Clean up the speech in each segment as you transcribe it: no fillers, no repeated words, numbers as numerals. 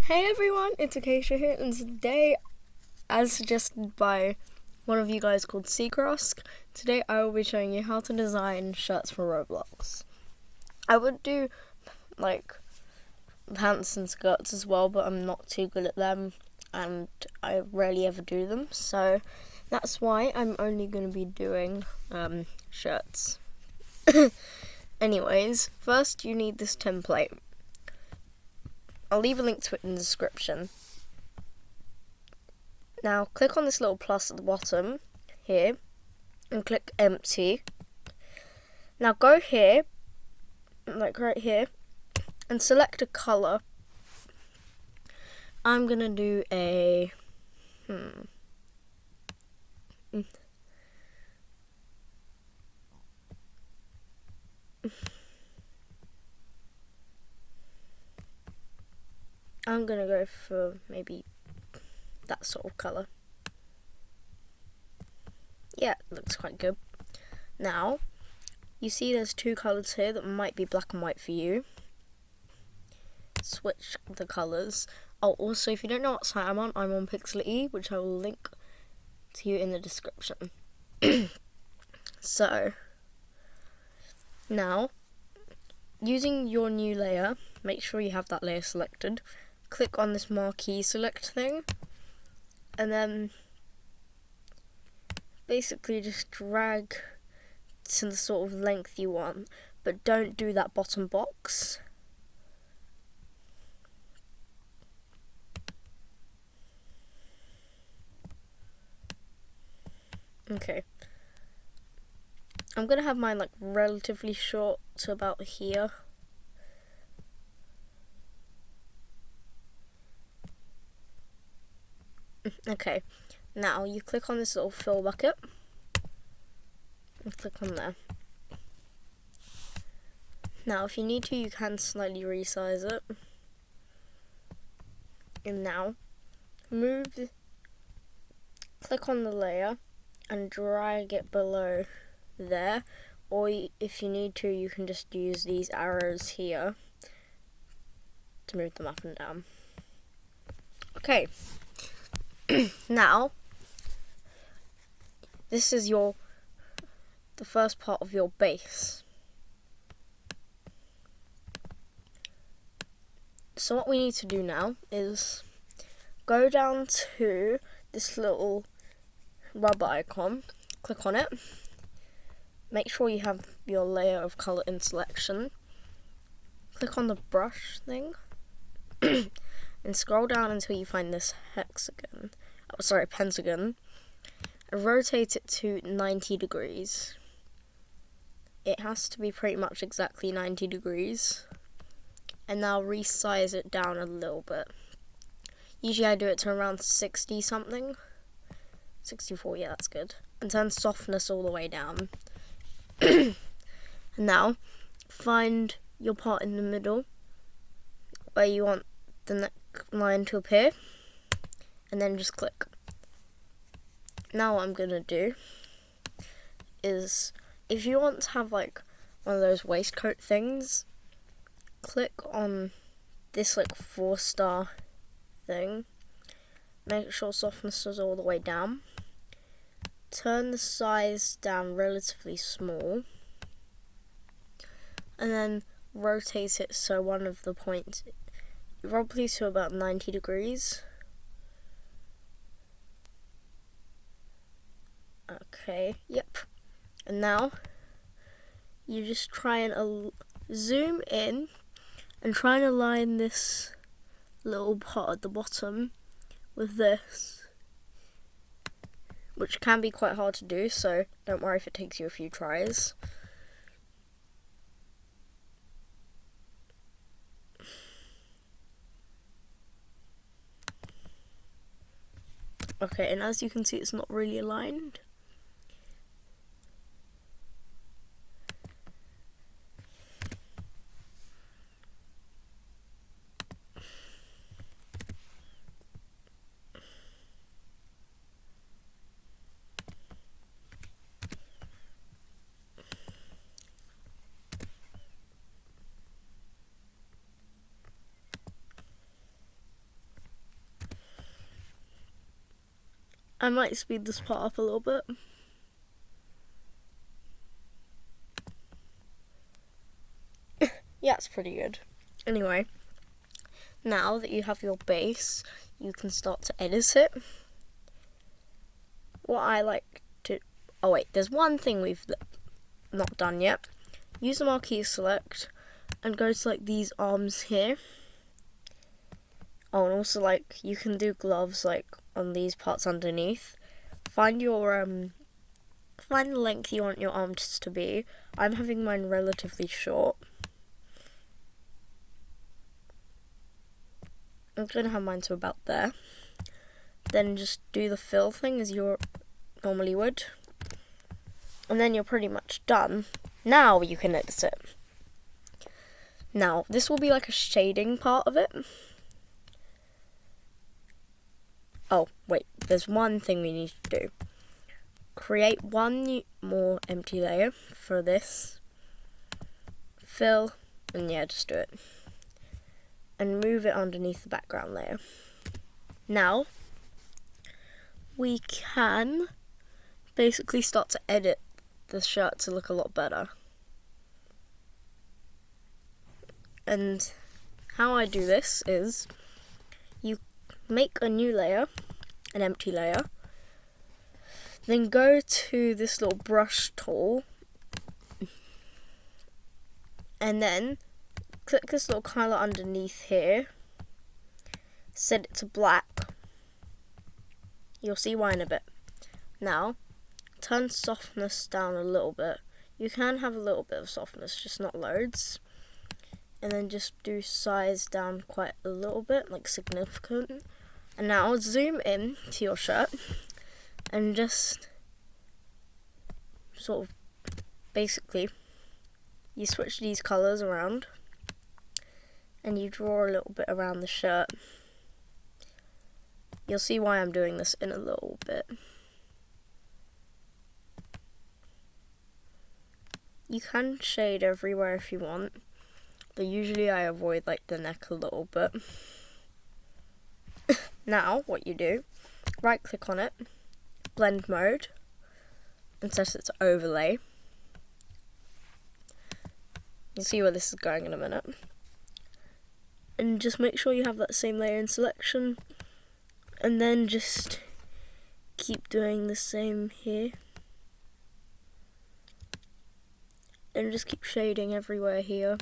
Hey everyone, it's Acacia here, and today, as suggested by one of you guys called Seacross, today I will be showing you how to design shirts for Roblox. I would do like pants and skirts as well, but I'm not too good at them and I rarely ever do them, so that's why I'm only going to be doing shirts. Anyways, first you need this template. I'll leave a link to it in the description. Now click on this little plus at the bottom here and click empty. Now go here, like right here, and select a colour. I'm gonna do a I'm gonna go for maybe that sort of colour. Yeah, it looks quite good. Now, you see there's two colours here that might be black and white for you. Switch the colours. Oh, also, if you don't know what site I'm on Pixel.e, which I will link to you in the description. So, now, using your new layer, make sure you have that layer selected. Click on this marquee select thing, and then basically just drag to the sort of length you want, but don't do that bottom box. Okay. I'm gonna have mine like relatively short to about here. Okay, now you click on this little fill bucket and click on there. Now if you need to, you can slightly resize it. And now click on the layer and drag it below there, or if you need to, you can just use these arrows here to move them up and down. Okay. Now, this is the first part of your base. So what we need to do now is go down to this little rubber icon, click on it, make sure you have your layer of colour in selection, click on the brush thing, and scroll down until you find this pentagon, and rotate it to 90 degrees. It has to be pretty much exactly 90 degrees. And now resize it down a little bit. Usually I do it to around 60 something. 64, yeah, that's good. And turn softness all the way down. And now, find your part in the middle where you want the neckline to appear, and then just click. Now what I'm gonna do is, if you want to have like one of those waistcoat things, click on this like 4-star thing, make sure softness is all the way down, turn the size down relatively small, and then rotate it so one of the points, probably to about 90 degrees. Okay, yep. And now you just try and zoom in and try and align this little part at the bottom with this, which can be quite hard to do, so don't worry if it takes you a few tries. Okay, and as you can see, it's not really aligned. I might speed this part up a little bit. Yeah, it's pretty good. Anyway, now that you have your base, you can start to edit it. What I like to... Oh wait, there's one thing we've not done yet. Use the marquee select and go to like these arms here. Oh, and also like you can do gloves like on these parts underneath. Find your find the length you want your arms to be. I'm having mine relatively short. I'm going to have mine to about there. Then just do the fill thing as you normally would. And then you're pretty much done. Now you can edit it. Now, this will be like a shading part of it. Oh, wait, there's one thing we need to do. Create one more empty layer for this. Fill, and yeah, just do it. And move it underneath the background layer. Now, we can basically start to edit the shirt to look a lot better. And how I do this is, you make a new layer, an empty layer, then go to this little brush tool, and then click this little colour underneath here, set it to black. You'll see why in a bit. Now, turn softness down a little bit. You can have a little bit of softness, just not loads. And then just do size down quite a little bit, like significant. And now zoom in to your shirt and just sort of basically you switch these colours around and you draw a little bit around the shirt. You'll see why I'm doing this in a little bit. You can shade everywhere if you want, but usually I avoid like the neck a little bit. Now what you do, right click on it, blend mode, and set it to overlay. You'll see where this is going in a minute. And just make sure you have that same layer in selection, and then just keep doing the same here. And just keep shading everywhere here.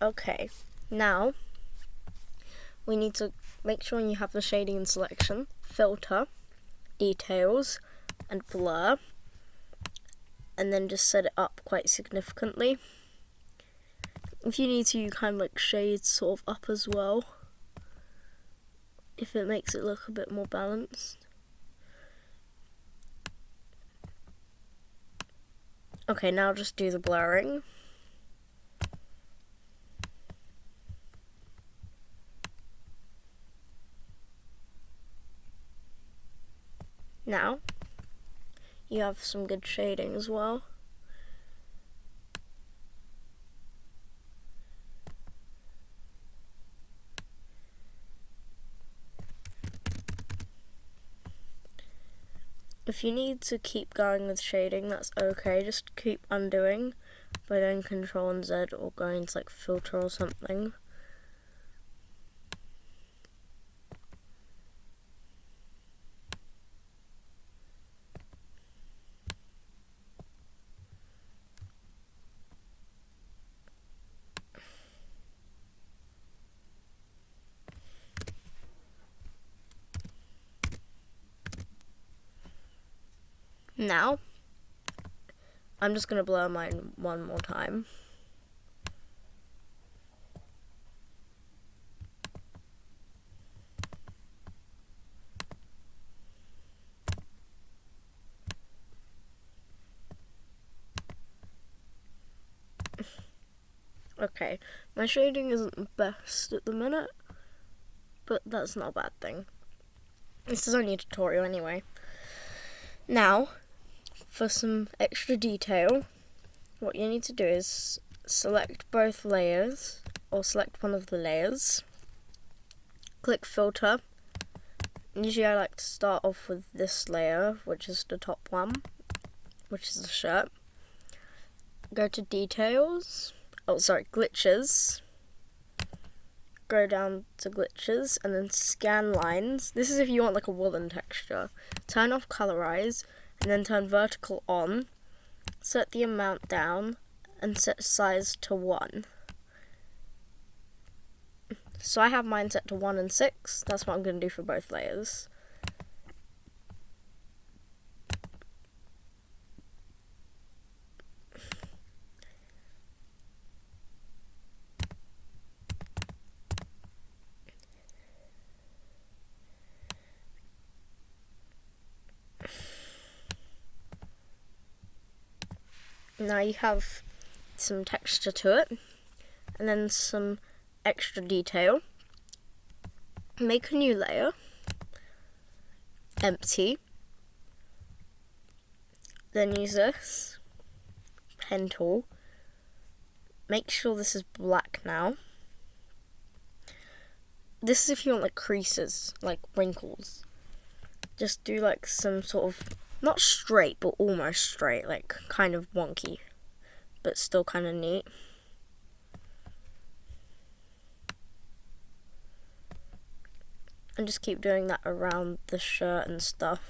Okay, now we need to make sure you have the shading and selection, filter, details, and blur, and then just set it up quite significantly. If you need to, you can like shade sort of up as well, if it makes it look a bit more balanced. Okay, now just do the blurring. Now, you have some good shading as well. If you need to keep going with shading, that's okay. Just keep undoing by doing Control and Z or going to like filter or something. Now, I'm just going to blur mine one more time. Okay, my shading isn't the best at the minute, but that's not a bad thing. This is only a tutorial anyway. Now, for some extra detail, what you need to do is select both layers, or select one of the layers, click filter. Usually I like to start off with this layer, which is the top one, which is the shirt. Go to details, glitches. Go down to glitches and then scan lines. This is if you want like a woolen texture. Turn off colorize and then turn vertical on. Set the amount down and set size to 1. So I have mine set to 1 and 6. That's what I'm going to do for both layers. Now you have some texture to it, and then some extra detail. Make a new layer, empty, then use this pen tool. Make sure this is black now. This is if you want like creases, like wrinkles. Just do like some sort of, not straight, but almost straight, like kind of wonky, but still kind of neat. And just keep doing that around the shirt and stuff.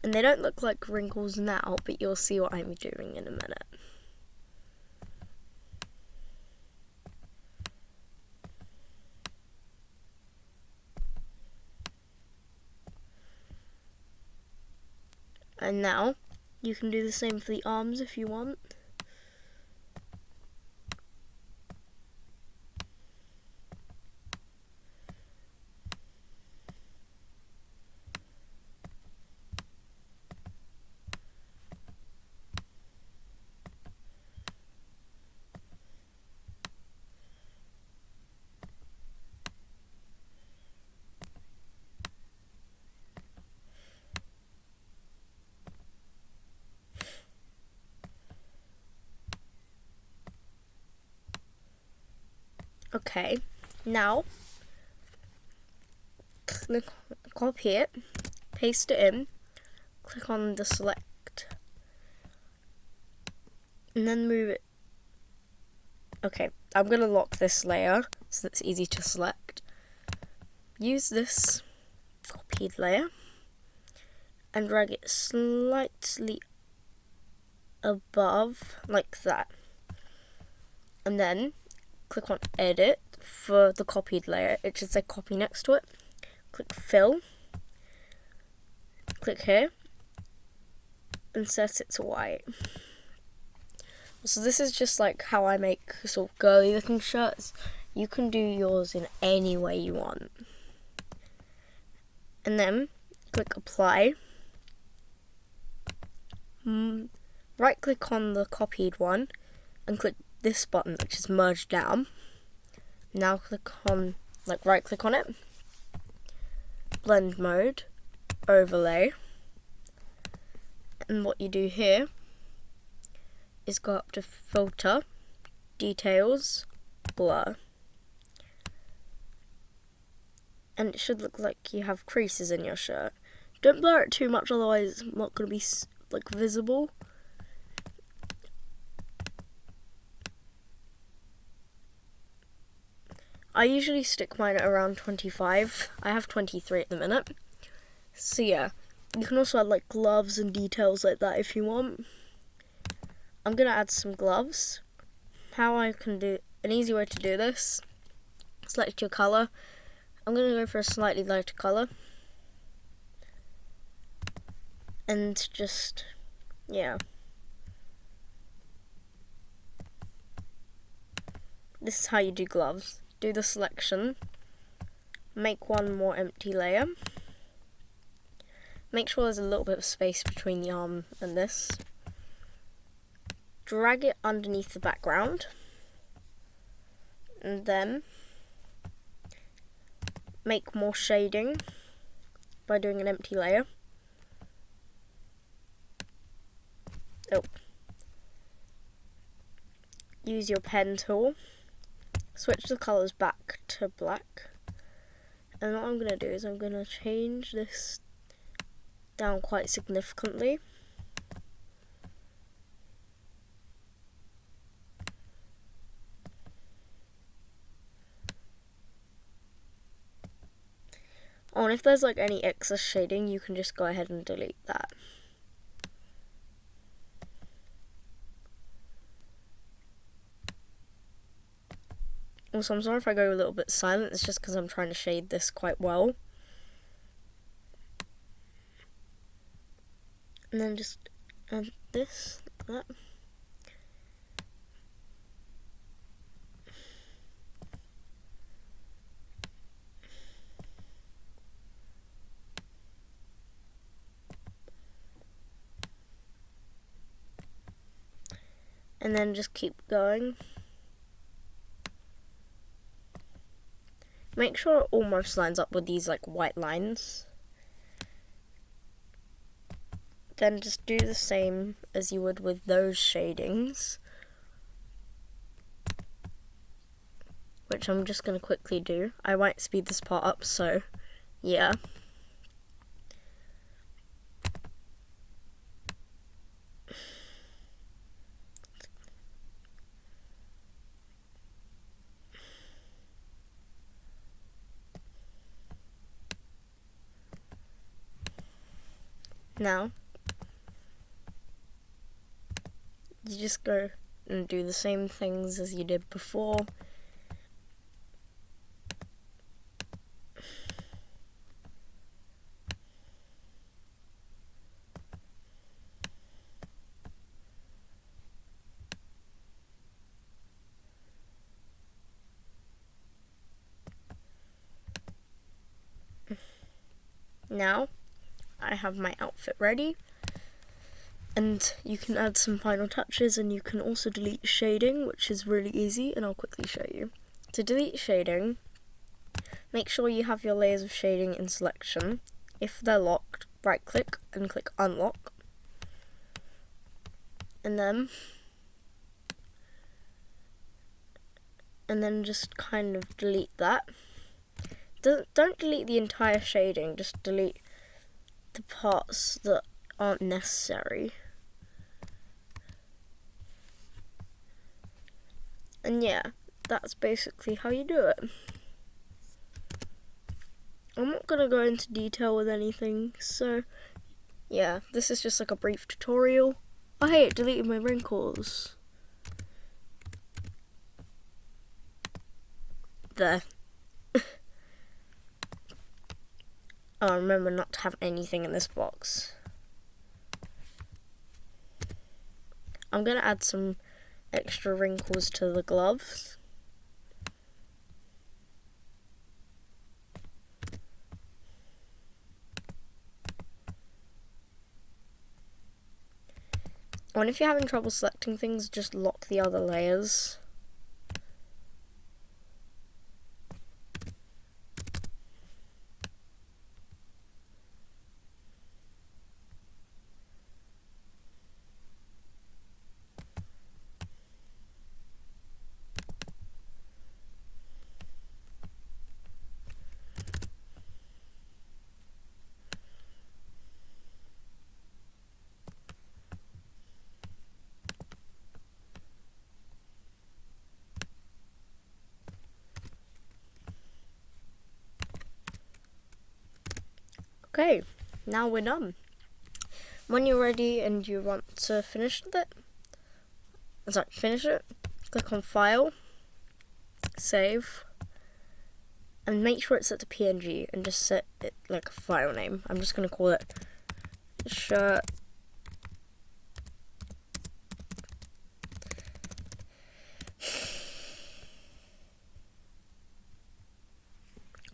And they don't look like wrinkles now, but you'll see what I'm doing in a minute. And now, you can do the same for the arms if you want. Okay, now copy it, paste it in, click on the select, and then move it. Okay, I'm going to lock this layer so it's easy to select. Use this copied layer and drag it slightly above, like that. And then click on edit for the copied layer. It should say copy next to it. Click fill. Click here and set it to white. So this is just like how I make sort of girly looking shirts. You can do yours in any way you want. And then click apply. Right click on the copied one and click this button which is merged down. Now click on, right click on it, blend mode, overlay, and what you do here is go up to filter, details, blur, and it should look like you have creases in your shirt. Don't blur it too much, otherwise it's not going to be like visible. I usually stick mine at around 25. I have 23 at the minute. So yeah, you can also add like gloves and details like that if you want. I'm going to add some gloves. How I can do, an easy way to do this, select your colour. I'm going to go for a slightly lighter colour. And just, yeah. This is how you do gloves. Do the selection, make one more empty layer, Make sure there's a little bit of space between the arm and this. Drag it underneath the background. And then make more shading by doing an empty layer. Use your pen tool. Switch the colours back to black. And what I'm going to do is I'm going to change this down quite significantly. Oh, and if there's like any excess shading, you can just go ahead and delete that. Also, I'm sorry if I go a little bit silent, it's just because I'm trying to shade this quite well. And then just add this, like that. And then just keep going. Make sure it almost lines up with these like white lines. Then just do the same as you would with those shadings, which I'm just going to quickly do. I won't speed this part up, so yeah. Now, you just go and do the same things as you did before. Now, I have my outfit ready. And you can add some final touches, and you can also delete shading, which is really easy, and I'll quickly show you. To delete shading, make sure you have your layers of shading in selection. If they're locked, right click and click unlock. And then just kind of delete that. Don't delete the entire shading, just delete the parts that aren't necessary. And yeah, that's basically how you do it. I'm not going to go into detail with anything, so yeah, this is just like a brief tutorial. Oh hey, it deleted my wrinkles. There. Oh, remember not to have anything in this box. I'm going to add some extra wrinkles to the gloves. And if you're having trouble selecting things, just lock the other layers. Okay, now we're done. When you're ready and you want to finish it, click on File, Save, and make sure it's set to PNG and just set it like a file name. I'm just going to call it shirt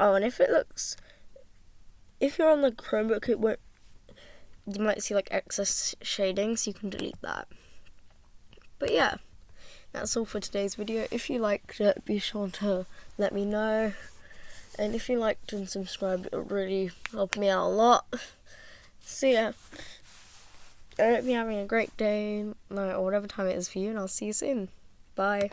Oh, and if you're on the Chromebook, you might see like excess shading, so you can delete that. But yeah, that's all for today's video. If you liked it, be sure to let me know. And if you liked and subscribed, it would really help me out a lot. So yeah, I hope you're having a great day, night, or whatever time it is for you, and I'll see you soon. Bye.